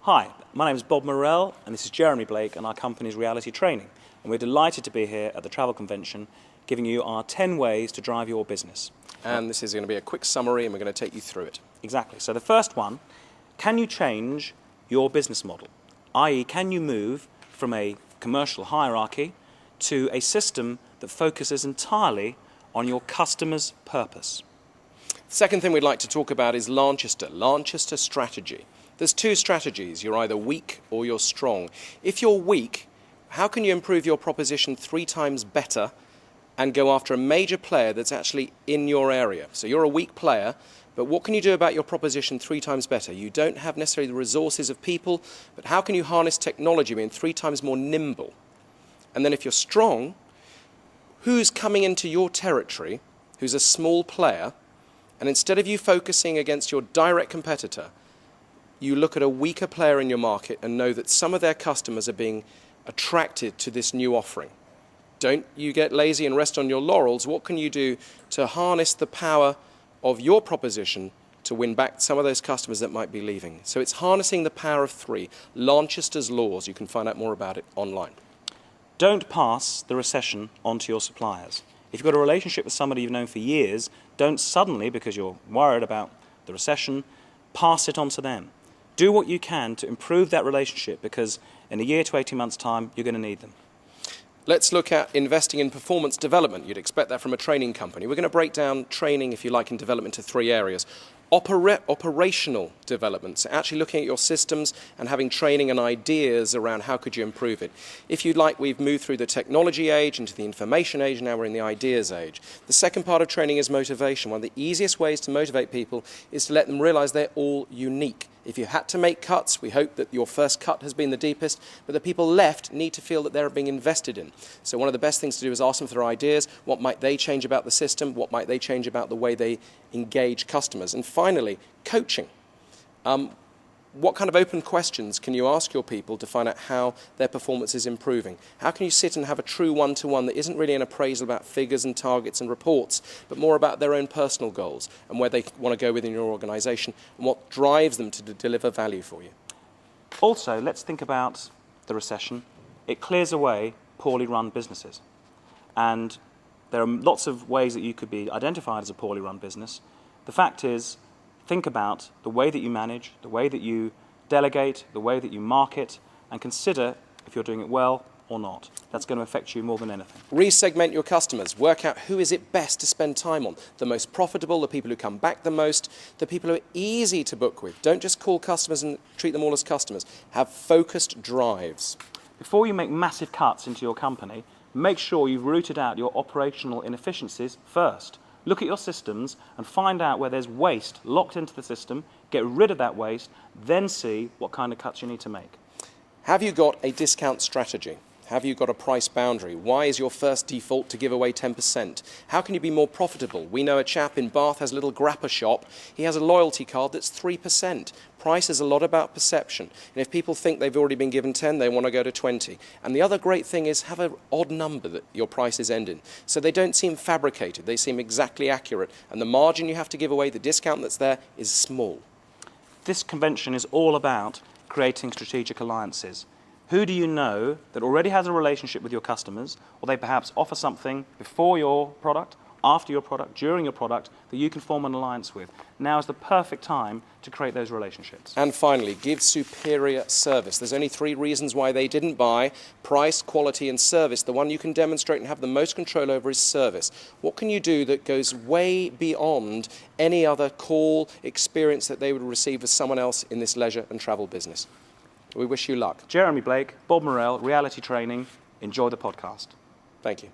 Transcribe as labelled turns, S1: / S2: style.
S1: Hi, my name is Bob Morrell and this is Jeremy Blake and our company's Reality Training, and we're delighted to be here at the Travel Convention giving you our 10 ways to drive your business.
S2: And this is going to be a quick summary and we're going to take you through it.
S1: Exactly. So the first one, can you change your business model? i.e., can you move from a commercial hierarchy to a system that focuses entirely on your customer's purpose?
S2: The second thing we'd like to talk about is Lanchester strategy. There's two strategies. You're either weak or you're strong. If you're weak, how can you improve your proposition 3 times better and go after a major player that's actually in your area? So you're a weak player, but what can you do about your proposition 3 times better? You don't have necessarily the resources of people, but how can you harness technology, being 3 times more nimble? And then if you're strong, who's coming into your territory, who's a small player, and instead of you focusing against your direct competitor, you look at a weaker player in your market and know that some of their customers are being attracted to this new offering. Don't you get lazy and rest on your laurels. What can you do to harness the power of your proposition to win back some of those customers that might be leaving? So it's harnessing the power of 3. Lanchester's laws. You can find out more about it online.
S1: Don't pass the recession on to your suppliers. If you've got a relationship with somebody you've known for years, don't suddenly, because you're worried about the recession, pass it on to them. Do what you can to improve that relationship, because in a year to 18 months' time, you're going to need them.
S2: Let's look at investing in performance development. You'd expect that from a training company. We're going to break down training, if you like, in development to 3 areas. Operational development, so actually looking at your systems and having training and ideas around how could you improve it. If you'd like, we've moved through the technology age into the information age, now we're in the ideas age. The second part of training is motivation. One of the easiest ways to motivate people is to let them realize they're all unique. If you had to make cuts, we hope that your first cut has been the deepest, but the people left need to feel that they're being invested in. So one of the best things to do is ask them for their ideas. What might they change about the system? What might they change about the way they engage customers? And finally, coaching. What kind of open questions can you ask your people to find out how their performance is improving? How can you sit and have a true one-to-one that isn't really an appraisal about figures and targets and reports, but more about their own personal goals and where they want to go within your organization and what drives them to deliver value for you?
S1: Also, let's think about the recession. It clears away poorly run businesses. And there are lots of ways that you could be identified as a poorly run business. The fact is, think about the way that you manage, the way that you delegate, the way that you market, and consider if you're doing it well or not. That's going to affect you more than anything.
S2: Resegment your customers. Work out who is it best to spend time on. The most profitable, the people who come back the most, the people who are easy to book with. Don't just call customers and treat them all as customers. Have focused drives.
S1: Before you make massive cuts into your company, make sure you've rooted out your operational inefficiencies first. Look at your systems and find out where there's waste locked into the system, get rid of that waste, then see what kind of cuts you need to make.
S2: Have you got a discount strategy? Have you got a price boundary? Why is your first default to give away 10%? How can you be more profitable? We know a chap in Bath has a little grapper shop. He has a loyalty card that's 3%. Price is a lot about perception. And if people think they've already been given 10, they want to go to 20. And the other great thing is have an odd number that your prices end in. So they don't seem fabricated. They seem exactly accurate. And the margin you have to give away, the discount that's there, is small.
S1: This convention is all about creating strategic alliances. Who do you know that already has a relationship with your customers, or they perhaps offer something before your product, after your product, during your product, that you can form an alliance with? Now is the perfect time to create those relationships.
S2: And finally, give superior service. There's only 3 reasons why they didn't buy: price, quality, and service. The one you can demonstrate and have the most control over is service. What can you do that goes way beyond any other call experience that they would receive with someone else in this leisure and travel business? We wish you luck.
S1: Jeremy Blake, Bob Morrell, Reality Training. Enjoy the podcast.
S2: Thank you.